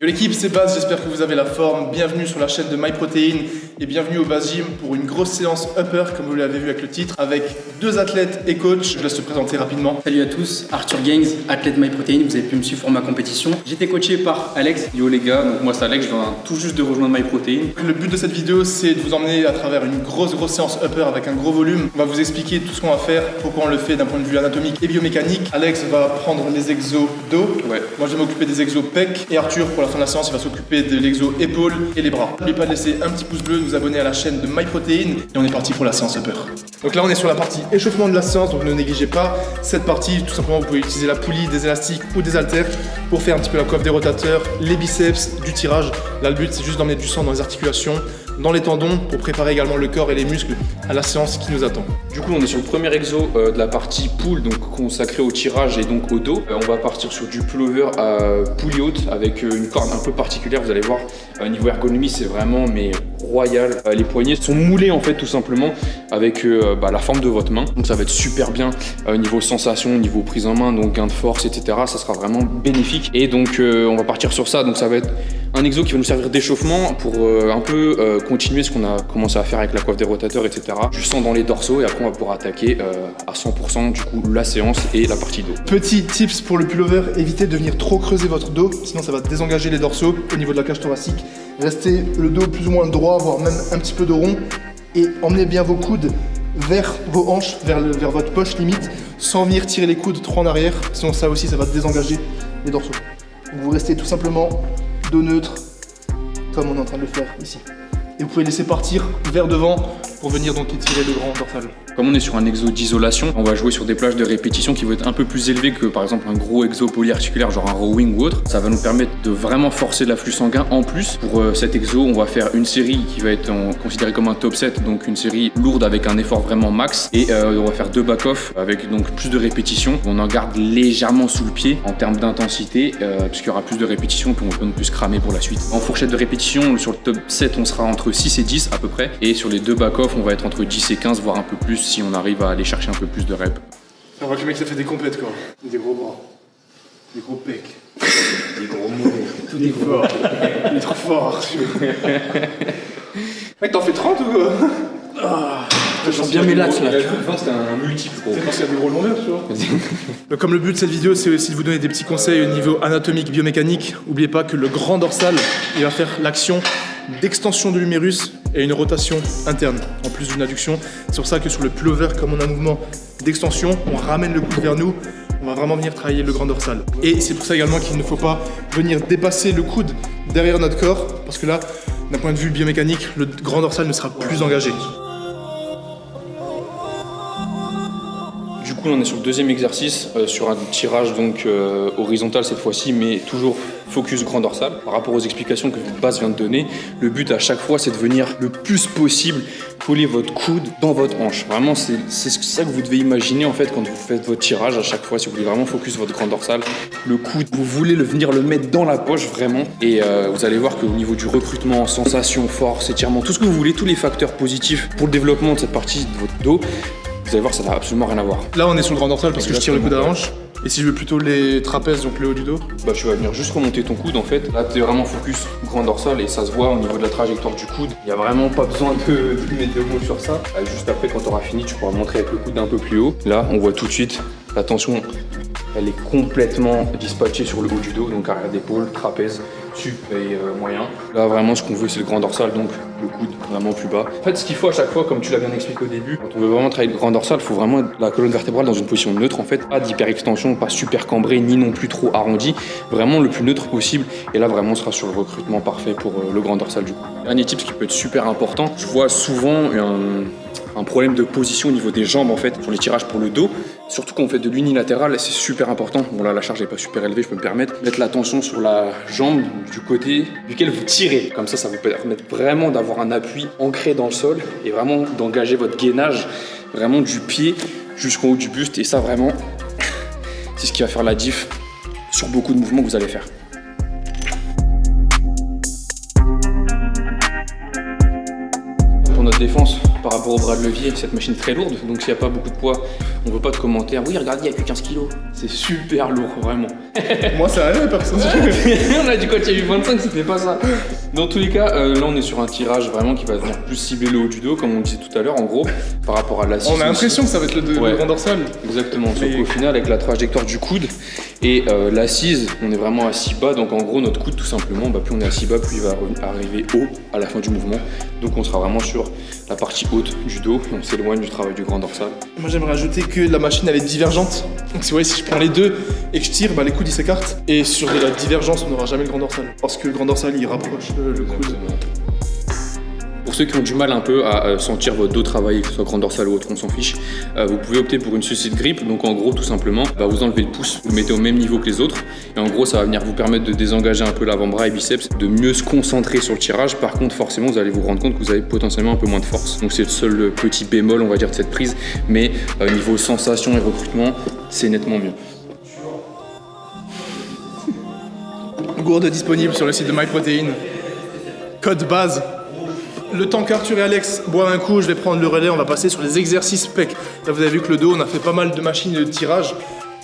Yo l'équipe, c'est Baz, j'espère que vous avez la forme. Bienvenue sur la chaîne de MyProtein et bienvenue au Baz Gym pour une grosse séance upper comme vous l'avez vu avec le titre, avec deux athlètes et coach. Je laisse te présenter rapidement. Salut à tous, Arthur Gaines, athlète MyProtein, vous avez pu me suivre pour ma compétition. J'étais coaché par Alex. Yo les gars, donc moi c'est Alex, je viens tout juste de rejoindre MyProtein. Le but de cette vidéo, c'est de vous emmener à travers une grosse séance upper avec un gros volume. On va vous expliquer tout ce qu'on va faire, pourquoi on le fait d'un point de vue anatomique et biomécanique. Alex va prendre les exos dos. Ouais. Moi je vais m'occuper des exos pec et Arthur pour la fin de la séance il va s'occuper de l'exo épaules et les bras. N'oubliez pas de laisser un petit pouce bleu, de vous abonner à la chaîne de MyProtein et on est parti pour la séance upper. Donc là on est sur la partie échauffement de la séance, donc ne négligez pas cette partie. Tout simplement vous pouvez utiliser la poulie, des élastiques ou des haltères pour faire un petit peu la coiffe des rotateurs, les biceps, du tirage. Là le but c'est juste d'emmener du sang dans les articulations, dans les tendons pour préparer également le corps et les muscles à la séance qui nous attend. Du coup on est sur le premier exo de la partie pull, donc consacré au tirage et donc au dos. On va partir sur du pullover à poulie haute avec une corde un peu particulière, vous allez voir. Niveau ergonomie c'est vraiment mais royal. Les poignets sont moulés en fait tout simplement avec la forme de votre main. Donc ça va être super bien niveau sensation, niveau prise en main, donc gain de force, etc. Ça sera vraiment bénéfique. Et donc on va partir sur ça. Donc ça va être un exo qui va nous servir d'échauffement pour un peu continuer ce qu'on a commencé à faire avec la coiffe des rotateurs, etc. Du sang dans les dorsaux et après on va pouvoir attaquer à 100% du coup la séance et la partie dos. Petit tips pour le pullover, évitez de venir trop creuser votre dos, sinon ça va désengager les dorsaux au niveau de la cage thoracique. Restez le dos plus ou moins droit, voire même un petit peu de rond et emmenez bien vos coudes vers vos hanches, vers votre poche limite, sans venir tirer les coudes trop en arrière, sinon ça aussi ça va désengager les dorsaux. Donc vous restez tout simplement dos neutre, comme on est en train de le faire ici. Et vous pouvez laisser partir vers devant pour venir donc étirer le grand dorsal. Comme on est sur un exo d'isolation, on va jouer sur des plages de répétition qui vont être un peu plus élevées que par exemple un gros exo polyarticulaire genre un rowing ou autre. Ça va nous permettre de vraiment forcer l'afflux sanguin. En plus, pour cet exo, on va faire une série qui va être considérée comme un top set, donc une série lourde avec un effort vraiment max. Et on va faire deux back-off avec donc plus de répétitions. On en garde légèrement sous le pied en termes d'intensité, puisqu'il y aura plus de répétitions puis on peut plus cramer pour la suite. En fourchette de répétition, sur le top 7, on sera entre 6 et 10 à peu près. Et sur les deux back-off, on va être entre 10 et 15, voire un peu plus si on arrive à aller chercher un peu plus de reps. On voit que le mec ça fait des compètes quoi. Des gros bras, des gros pecs, des gros mollets, tout est fort. Il est trop fort Arthur. Mec t'en fais 30 ou quoi? Je sens bien mes lats là. C'était un multiple gros. C'est parce qu'il y a des gros longueurs tu vois. Comme le but de cette vidéo c'est aussi de vous donner des petits conseils au niveau anatomique, biomécanique. N'oubliez pas que le grand dorsal il va faire l'action d'extension de l'humérus et une rotation interne en plus d'une adduction. C'est pour ça que sur le pullover, comme on a un mouvement d'extension, on ramène le coude vers nous, on va vraiment venir travailler le grand dorsal. Et c'est pour ça également qu'il ne faut pas venir dépasser le coude derrière notre corps, parce que là, d'un point de vue biomécanique, le grand dorsal ne sera plus engagé. Du coup, on est sur le deuxième exercice, sur un tirage donc horizontal cette fois-ci, mais toujours focus grand dorsal. Par rapport aux explications que Baz vient de donner, le but à chaque fois, c'est de venir le plus possible coller votre coude dans votre hanche. Vraiment, c'est ça que vous devez imaginer en fait quand vous faites votre tirage à chaque fois. Si vous voulez vraiment focus votre grand dorsal, le coude, vous voulez venir le mettre dans la poche vraiment. Et vous allez voir qu'au niveau du recrutement, sensation, force, étirement, tout ce que vous voulez, tous les facteurs positifs pour le développement de cette partie de votre dos, vous allez voir, ça n'a absolument rien à voir. Là, on est sur le grand dorsal parce que je tire le coude à la hanche. Et si je veux plutôt les trapèzes, donc le haut du dos? Bah tu vas venir juste remonter ton coude en fait. Là t'es vraiment focus grand dorsal et ça se voit au niveau de la trajectoire du coude. Il n'y a vraiment pas besoin de mettre de mots sur ça. Juste après quand tu auras fini tu pourras montrer avec le coude un peu plus haut. Là on voit tout de suite la tension, elle est complètement dispatchée sur le haut du dos, donc arrière d'épaule, trapèze, sup et moyen. Là vraiment ce qu'on veut c'est le grand dorsal, donc le coude vraiment plus bas. En fait ce qu'il faut à chaque fois, comme tu l'as bien expliqué au début, quand on veut vraiment travailler le grand dorsal, il faut vraiment la colonne vertébrale dans une position neutre en fait, pas d'hyperextension, pas super cambré, ni non plus trop arrondi, vraiment le plus neutre possible. Et là vraiment on sera sur le recrutement parfait pour le grand dorsal du coup. Dernier tip, ce qui peut être super important, je vois souvent un problème de position au niveau des jambes en fait, sur les tirages pour le dos. Surtout quand on fait de l'unilatéral, c'est super important. Bon là la charge n'est pas super élevée, je peux me permettre. Mettre la tension sur la jambe du côté duquel vous tirez. Comme ça vous permet vraiment d'avoir un appui ancré dans le sol et vraiment d'engager votre gainage vraiment du pied jusqu'en haut du buste. Et ça vraiment, c'est ce qui va faire la diff sur beaucoup de mouvements que vous allez faire. Pour notre défense, par rapport au bras de levier, cette machine est très lourde, donc s'il n'y a pas beaucoup de poids, on veut pas de commentaires. Oui, regardez, il n'y a que 15 kg. C'est super lourd, vraiment. Moi, ça allait, personne. On a dit quand il y a eu 25, c'était pas ça. Dans tous les cas, là, on est sur un tirage vraiment qui va venir plus cibler le haut du dos, comme on disait tout à l'heure, en gros, par rapport à l'assise. On a l'impression que ça va être le grand dorsal. Exactement, sauf qu'au final, avec la trajectoire du coude et l'assise, on est vraiment assis bas, donc en gros, notre coude, tout simplement, plus on est assis bas, plus il va arriver haut à la fin du mouvement. Donc on sera vraiment sur la partie haute du dos et on s'éloigne du travail du grand dorsal. Moi, j'aimerais ajouter que la machine, elle est divergente. Donc si vous voyez, si je prends les deux et que je tire, les coudes, ils s'écartent. Et sur la divergence, on n'aura jamais le grand dorsal. Parce que le grand dorsal, il rapproche le coude. Pour ceux qui ont du mal un peu à sentir votre dos travailler, que ce soit grand dorsal ou autre, on s'en fiche, vous pouvez opter pour une suicide grip. Donc en gros, tout simplement, vous enlevez le pouce, vous le mettez au même niveau que les autres. Et en gros, ça va venir vous permettre de désengager un peu l'avant-bras et biceps, de mieux se concentrer sur le tirage. Par contre, forcément, vous allez vous rendre compte que vous avez potentiellement un peu moins de force. Donc c'est le seul petit bémol, on va dire, de cette prise. Mais niveau sensation et recrutement, c'est nettement mieux. Gourde disponible sur le site de MyProtein. Code base. Le temps qu'Arthur et Alex boivent un coup, je vais prendre le relais, on va passer sur les exercices pec. Là vous avez vu que le dos, on a fait pas mal de machines de tirage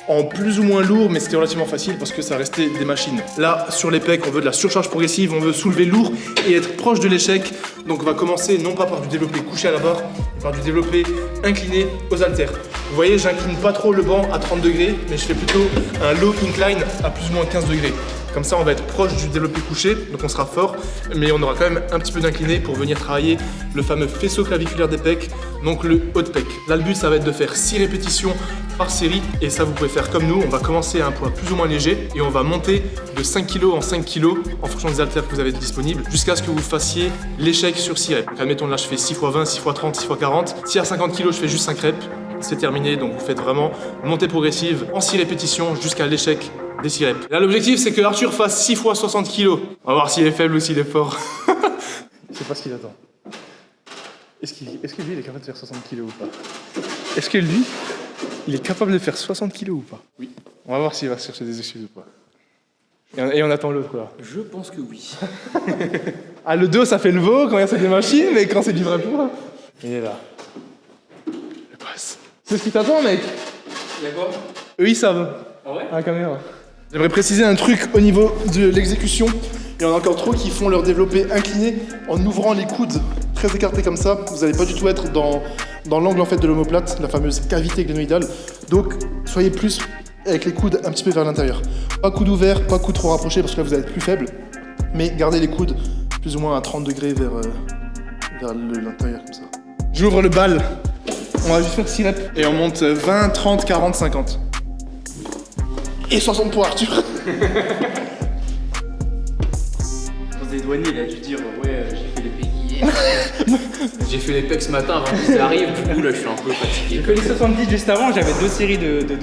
en plus ou moins lourd, mais c'était relativement facile parce que ça restait des machines. Là, sur les pecs, on veut de la surcharge progressive, on veut soulever lourd et être proche de l'échec. Donc on va commencer non pas par du développé couché à la barre, mais par du développé incliné aux haltères. Vous voyez, j'incline pas trop le banc à 30 degrés, mais je fais plutôt un low incline à plus ou moins 15 degrés. Comme ça, on va être proche du développé couché, donc on sera fort, mais on aura quand même un petit peu d'incliné pour venir travailler le fameux faisceau claviculaire des pecs, donc le haut de pec. Là, le but, ça va être de faire 6 répétitions par série, et ça, vous pouvez faire comme nous. On va commencer à un poids plus ou moins léger, et on va monter de 5 kg en 5 kg, en fonction des haltères que vous avez disponibles, jusqu'à ce que vous fassiez l'échec sur 6 reps. Donc, admettons, là, je fais 6 x 20, 6 x 30, 6 x 40. Si à 50 kg, je fais juste 5 reps, c'est terminé, donc vous faites vraiment montée progressive en 6 répétitions jusqu'à l'échec des 6 reps. Là, l'objectif, c'est que Arthur fasse 6 x 60 kg. On va voir s'il est faible ou s'il est fort. Je sais pas ce qu'il attend. Est-ce que lui, il est capable de faire 60 kg ou pas? Est-ce que lui, il est capable de faire 60 kg ou pas? Oui. On va voir s'il va chercher des excuses ou pas. Et on attend l'autre, là. Je pense que oui. Ah, le dos, ça fait le veau quand il y a des machines, mais quand c'est du vrai poids, il est là. Le boss. C'est ce qui t'attend, mec? Il y a quoi? Eux, ils savent. Ah ouais? À la caméra. J'aimerais préciser un truc au niveau de l'exécution. Il y en a encore trop qui font leur développé incliné en ouvrant les coudes très écartés comme ça. Vous n'allez pas du tout être dans l'angle en fait de l'omoplate, la fameuse cavité glénoïdale. Donc soyez plus avec les coudes un petit peu vers l'intérieur. Pas coude ouvert, pas coude trop rapproché parce que là vous allez être plus faible. Mais gardez les coudes plus ou moins à 30 degrés vers l'intérieur comme ça. J'ouvre le bal. On va juste faire 6 reps. Et on monte 20, 30, 40, 50. Et 60 pour Arthur. Pour des douaniers, il a dû dire ouais, j'ai fait les pecs hier. J'ai fait les pecs ce matin avant qu'ils arrivent, du coup là je suis un peu fatigué. J'ai fait les 70 juste avant, j'avais 2 séries de 12.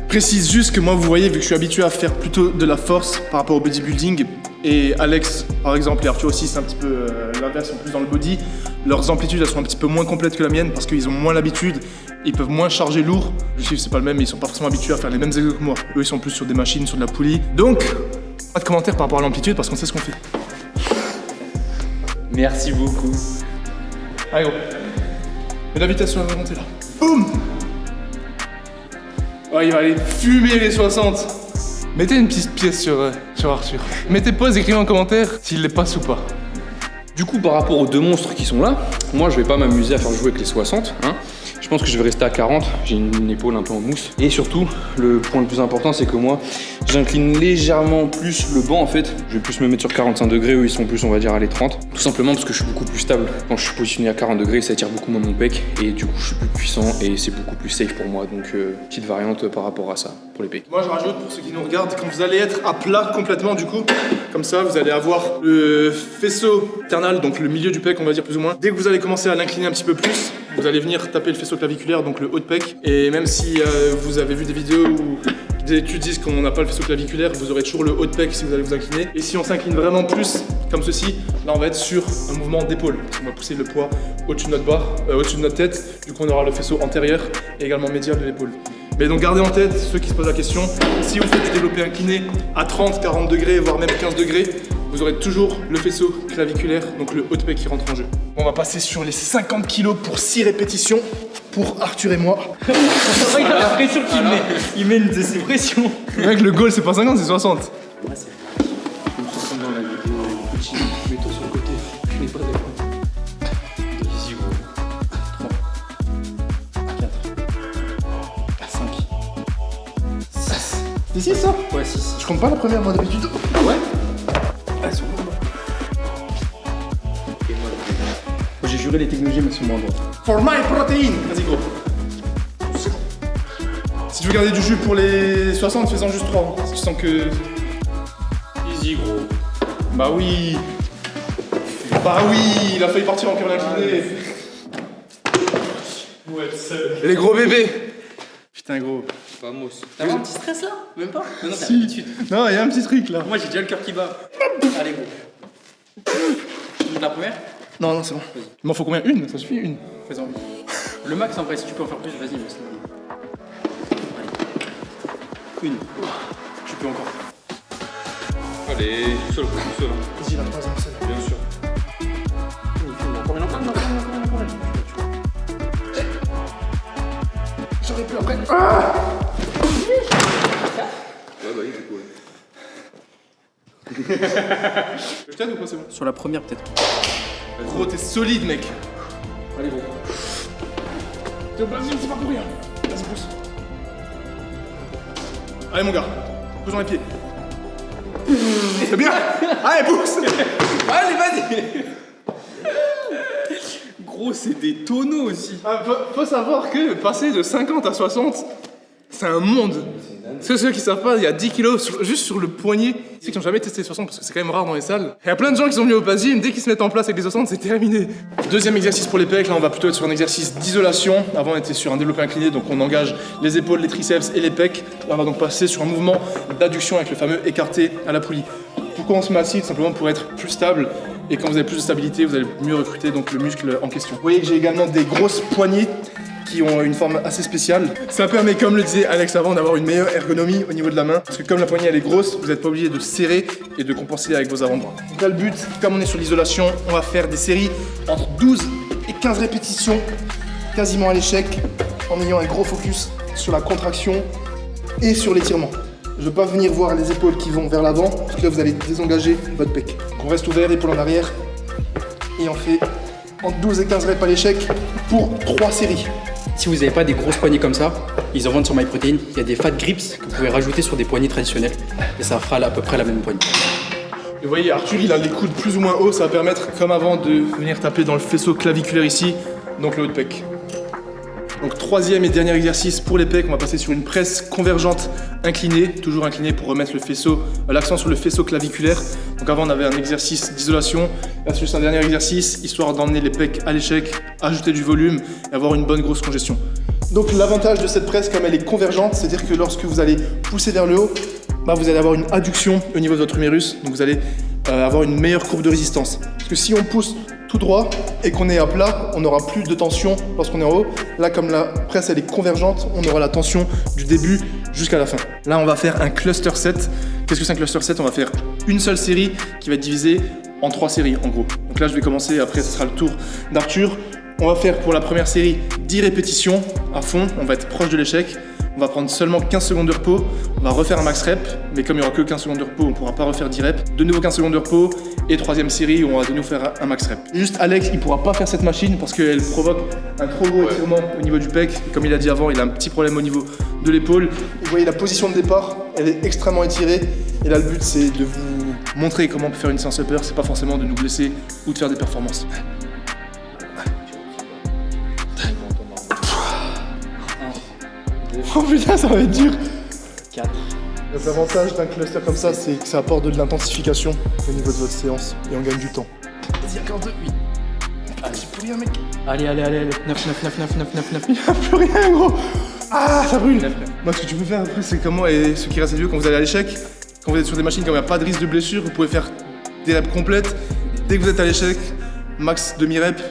Précise juste que moi, vous voyez, vu que je suis habitué à faire plutôt de la force par rapport au bodybuilding, et Alex, par exemple, et Arthur aussi, c'est un petit peu l'inverse, ils sont plus dans le body, leurs amplitudes, elles sont un petit peu moins complètes que la mienne parce qu'ils ont moins l'habitude, ils peuvent moins charger lourd. Le chiffre, c'est pas le même, mais ils sont pas forcément habitués à faire les mêmes exos que moi. Eux, ils sont plus sur des machines, sur de la poulie. Donc, pas de commentaires par rapport à l'amplitude parce qu'on sait ce qu'on fait. Merci beaucoup. Allez, gros. Mets la vitesse sur la montée là. Boum! Oh, il va aller fumer les 60. Mettez une petite pièce sur Arthur. Mettez pause, écrivez en commentaire s'il les passe ou pas. Du coup, par rapport aux deux monstres qui sont là, moi je vais pas m'amuser à faire jouer avec les 60. Je pense que je vais rester à 40. J'ai une épaule un peu en mousse. Et surtout, le point le plus important, c'est que moi, j'incline légèrement plus le banc en fait. Je vais plus me mettre sur 45 degrés, eux ils sont plus, on va dire, à les 30. Tout simplement parce que je suis beaucoup plus stable. Quand je suis positionné à 40 degrés, ça tire beaucoup moins mon pec. Et du coup, je suis plus puissant et c'est beaucoup plus safe pour moi. Donc, petite variante par rapport à ça pour les pecs. Moi, je rajoute pour ceux qui nous regardent, quand vous allez être à plat complètement, du coup, comme ça, vous allez avoir le faisceau internal, donc le milieu du pec, on va dire plus ou moins. Dès que vous allez commencer à l'incliner un petit peu plus, vous allez venir taper le faisceau claviculaire, donc le haut de pec. Et même si vous avez vu des vidéos où des études disent qu'on n'a pas le faisceau claviculaire, vous aurez toujours le haut de pec si vous allez vous incliner. Et si on s'incline vraiment plus, comme ceci, là on va être sur un mouvement d'épaule. On va pousser le poids au-dessus de notre barre, au-dessus de notre tête. Du coup on aura le faisceau antérieur et également médial de l'épaule. Mais donc gardez en tête, ceux qui se posent la question, si vous faites du développé incliné à 30, 40 degrés, voire même 15 degrés, vous aurez toujours le faisceau claviculaire, donc le haut de pec qui rentre en jeu. On va passer sur les 50 kg pour 6 répétitions pour Arthur et moi. Il a la pression qu'il met. Il met une de ses pressions. Mec, le goal c'est pas 50, c'est 60. Moi, c'est. Je me sens comme dans la vidéo. Petit, mets-toi sur le côté. Je n'ai pas d'accord. Easy, gros. 3, 4, 5, 6. C'est 6 ça? Ouais, 6. Je compte pas la première, moi d'habitude. Ouais. Elles sont lourdes. Et moi, J'ai juré les technologies, mais elles sont moins droites. For my protein. Vas-y gros. Si tu veux garder du jus pour les 60, fais-en juste 3. Si tu sens que... easy, gros. Bah oui. Bah oui, il a failli partir en curl incliné. Les gros bébés. Putain gros. Vamos. T'as un petit stress là? Même pas? Non, t'as Si. l'habitude. Non, il y a un petit truc là. Moi j'ai déjà le cœur qui bat. Allez, gros. Tu montes la première? Non, non, c'est bon. Il m'en faut combien? Une? Ça suffit, une. Fais-en. Le max en vrai, si tu peux en faire plus, vas-y, mais sinon. Allez. Une. Tu peux encore. Allez, tout seul, tout seul. Vas-y, la troisième, c'est Bien sûr. J'aurais pu après. Ouais, bah oui, du coup. Je t'aide ou pas, c'est bon? Sur la première, peut-être. Gros, t'es solide, mec. Allez, gros. Vas-y, c'est pas pour rien. Vas-y, pousse. Allez, mon gars. Pousse dans les pieds. C'est bien. Allez, pousse. Allez, vas-y. Gros, c'est des tonneaux aussi. Ah, faut savoir que passer de 50 à 60, c'est un monde. Ceux qui savent pas, il y a 10 kilos juste sur le poignet. Ceux qui n'ont jamais testé 60 parce que c'est quand même rare dans les salles. Il y a plein de gens qui sont venus au Pasim, dès qu'ils se mettent en place avec les 60, c'est terminé. Deuxième exercice pour les pecs, là on va plutôt être sur un exercice d'isolation. Avant on était sur un développé incliné, donc on engage les épaules, les triceps et les pecs. Là on va donc passer sur un mouvement d'adduction avec le fameux écarté à la poulie. Pourquoi on se met assis? Tout simplement pour être plus stable. Et quand vous avez plus de stabilité, vous allez mieux recruter donc le muscle en question. Vous voyez que j'ai également des grosses poignées qui ont une forme assez spéciale. Ça permet, comme le disait Alex avant, d'avoir une meilleure ergonomie au niveau de la main. Parce que comme la poignée elle est grosse, vous n'êtes pas obligé de serrer et de compenser avec vos avant-bras. Donc là le but, comme on est sur l'isolation, on va faire des séries entre 12 et 15 répétitions, quasiment à l'échec, en ayant un gros focus sur la contraction et sur l'étirement. Je ne veux pas venir voir les épaules qui vont vers l'avant, parce que là vous allez désengager votre pec. Donc on reste ouvert, épaules en arrière, et on fait entre 12 et 15 reps à l'échec pour 3 séries. Si vous n'avez pas des grosses poignées comme ça, ils en vendent sur MyProtein. Il y a des fat grips que vous pouvez rajouter sur des poignées traditionnelles. Et ça fera à peu près la même poignée. Et vous voyez, Arthur, il a les coudes plus ou moins hauts, ça va permettre, comme avant, de venir taper dans le faisceau claviculaire ici, donc le haut de pec. Donc troisième et dernier exercice pour les pecs, on va passer sur une presse convergente inclinée, toujours inclinée pour remettre le faisceau, l'accent sur le faisceau claviculaire. Donc avant on avait un exercice d'isolation, là c'est juste un dernier exercice, histoire d'emmener les pecs à l'échec, ajouter du volume et avoir une bonne grosse congestion. Donc l'avantage de cette presse, comme elle est convergente, c'est-à-dire que lorsque vous allez pousser vers le haut, vous allez avoir une adduction au niveau de votre humérus, donc vous allez avoir une meilleure courbe de résistance. Parce que si on pousse tout droit et qu'on est à plat, on n'aura plus de tension lorsqu'on est en haut. Là, comme la presse elle est convergente, on aura la tension du début jusqu'à la fin. Là, on va faire un cluster set. Qu'est-ce que c'est un cluster set? On va faire une seule série qui va être divisée en 3 séries en gros. Donc là, je vais commencer, après ce sera le tour d'Arthur. On va faire pour la première série 10 répétitions à fond, on va être proche de l'échec. On va prendre seulement 15 secondes de repos, on va refaire un max rep, mais comme il n'y aura que 15 secondes de repos, on ne pourra pas refaire 10 reps. De nouveau 15 secondes de repos, et troisième série où on va de nouveau faire un max rep. Juste Alex, il ne pourra pas faire cette machine parce qu'elle provoque un trop gros étirement au niveau du pec. Et comme il a dit avant, il a un petit problème au niveau de l'épaule. Vous voyez la position de départ, elle est extrêmement étirée. Et là le but c'est de vous montrer comment on peut faire une séance upper, c'est pas forcément de nous blesser ou de faire des performances. Oh putain, ça va être dur. 4. L'avantage d'un cluster comme ça, c'est que ça apporte de l'intensification au niveau de votre séance et on gagne du temps. Vas-y, encore 2, 8. Ah, j'ai plus rien, mec. Allez, 9. Il n'y a plus rien, gros. Ah, ça brûle. Moi, ce que tu peux faire après, c'est comment, et ce qui reste vieux, quand vous allez à l'échec, quand vous êtes sur des machines, quand il n'y a pas de risque de blessure, vous pouvez faire des reps complètes. Dès que vous êtes à l'échec, max demi-rep,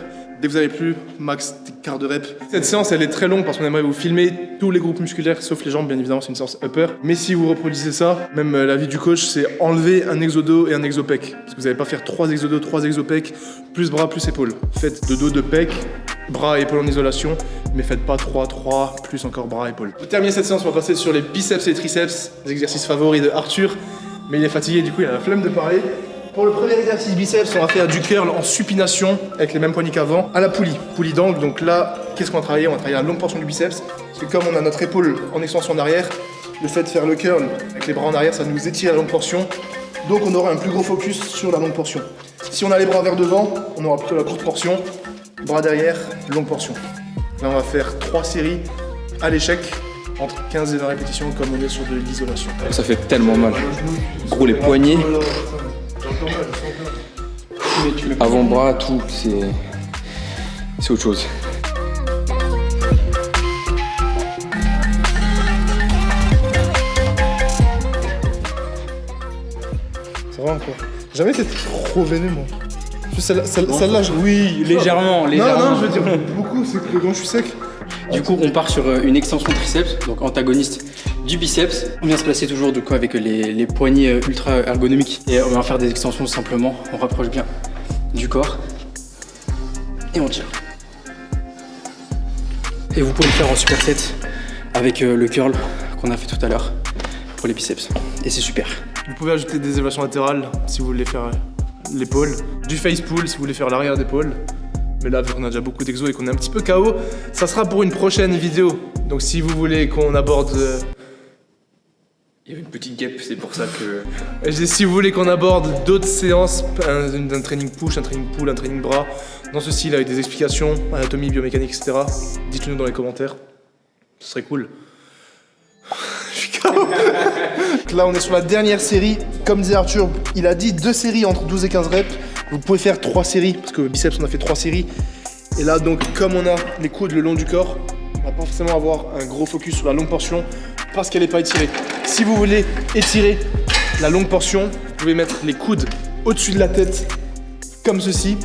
Dès que vous avez plus, max des quarts de rep. Cette séance, elle est très longue parce qu'on aimerait vous filmer tous les groupes musculaires, sauf les jambes, bien évidemment, c'est une séance upper. Mais si vous reproduisez ça, même l'avis du coach, c'est enlever un exodo et un exopec. Parce que vous n'allez pas faire 3 exodos, 3 exopecs, plus bras, plus épaules. Faites 2 dos, 2 pecs, bras et épaules en isolation, mais faites pas 3, 3, plus encore bras, épaules. Pour terminer cette séance, on va passer sur les biceps et les triceps, les exercices favoris de Arthur. Mais il est fatigué, du coup, il a la flemme de parler. Pour le premier exercice biceps, on va faire du curl en supination avec les mêmes poignées qu'avant, à la poulie d'angle. Donc là, qu'est-ce qu'on va travailler? On va travailler la longue portion du biceps, parce que comme on a notre épaule en extension en arrière, le fait de faire le curl avec les bras en arrière, ça nous étire la longue portion. Donc on aura un plus gros focus sur la longue portion. Si on a les bras vers devant, on aura plutôt la courte portion, bras derrière, longue portion. Là, on va faire 3 séries à l'échec, entre 15 et 20 répétitions, comme on est sur de l'isolation. Ça fait tellement mal. Gros, les poignets, avant-bras, tout, c'est autre chose. Ça va encore. Jamais été trop veiné, moi. Celle-là, oui. Légèrement. Non, je veux dire beaucoup, c'est que quand je suis sec. Du coup, on part sur une extension triceps, donc antagoniste du biceps. On vient se placer toujours du coup avec les poignets ultra ergonomiques. Et on va faire des extensions simplement. On rapproche bien du corps. Et on tire. Et vous pouvez le faire en superset avec le curl qu'on a fait tout à l'heure pour les biceps. Et c'est super. Vous pouvez ajouter des élévations latérales si vous voulez faire l'épaule. Du face pull si vous voulez faire l'arrière d'épaule. Mais là, vu qu'on a déjà beaucoup d'exos et qu'on est un petit peu KO, ça sera pour une prochaine vidéo. Donc si vous voulez qu'on aborde... Il y avait une petite gap, c'est pour ça que... Si vous voulez qu'on aborde d'autres séances, un training push, un training pull, un training bras, dans ce style avec des explications, anatomie, biomécanique, etc., dites-le nous dans les commentaires. Ce serait cool. Je suis KO. Là, on est sur la dernière série. Comme disait Arthur, il a dit 2 séries entre 12 et 15 reps. Vous pouvez faire 3 séries, parce que biceps, on a fait 3 séries. Et là, donc, comme on a les coudes le long du corps, on va pas forcément avoir un gros focus sur la longue portion, parce qu'elle n'est pas étirée. Si vous voulez étirer la longue portion, vous pouvez mettre les coudes au-dessus de la tête, comme ceci,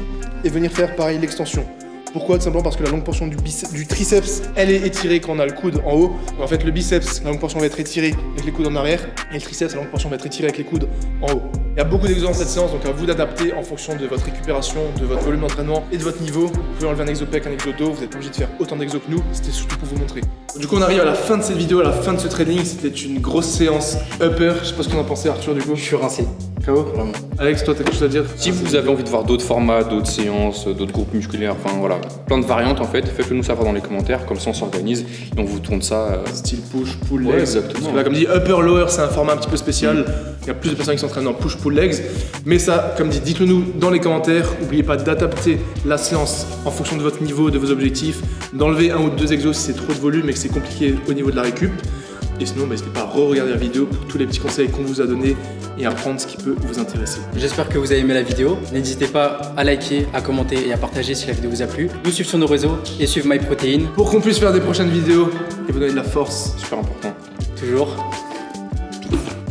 et venir faire pareil l'extension. Pourquoi? Tout simplement parce que la longue portion du triceps, elle est étirée quand on a le coude en haut. En fait, le biceps, la longue portion va être étirée avec les coudes en arrière, et le triceps, la longue portion va être étirée avec les coudes en haut. Il y a beaucoup d'exos dans cette séance, donc à vous d'adapter en fonction de votre récupération, de votre volume d'entraînement et de votre niveau. Vous pouvez enlever un exopec, un exodo, vous n'êtes pas obligé de faire autant d'exos que nous, c'était surtout pour vous montrer. Du coup, on arrive à la fin de cette vidéo, à la fin de ce training. C'était une grosse séance upper. Je sais pas ce qu'on en pensait, Arthur, du coup. Je suis rincé. KO. Vraiment. Alex, toi, t'as quelque chose à dire? Si vous avez envie de voir d'autres formats, d'autres séances, d'autres groupes musculaires, enfin voilà, plein de variantes en fait, faites-le nous savoir dans les commentaires, comme ça on s'organise et on vous tourne ça. Style push, pull, Ouais, legs. exactement. Parce que là, comme dit, upper, lower, c'est un format un petit peu spécial. Il y a plus de personnes qui s'entraînent en push, pull, legs. Mais ça, comme dit, dites-le nous dans les commentaires. N'oubliez pas d'adapter la séance en fonction de votre niveau, de vos objectifs. D'enlever 1 ou 2 exos si c'est trop de volume et que c'est compliqué au niveau de la récup. Et sinon, n'hésitez pas à re-regarder la vidéo pour tous les petits conseils qu'on vous a donnés et à prendre ce qui peut vous intéresser. J'espère que vous avez aimé la vidéo. N'hésitez pas à liker, à commenter et à partager si la vidéo vous a plu. Nous suivre sur nos réseaux et suivre MyProtein. Pour qu'on puisse faire des prochaines vidéos et vous donner de la force. Super important. Toujours.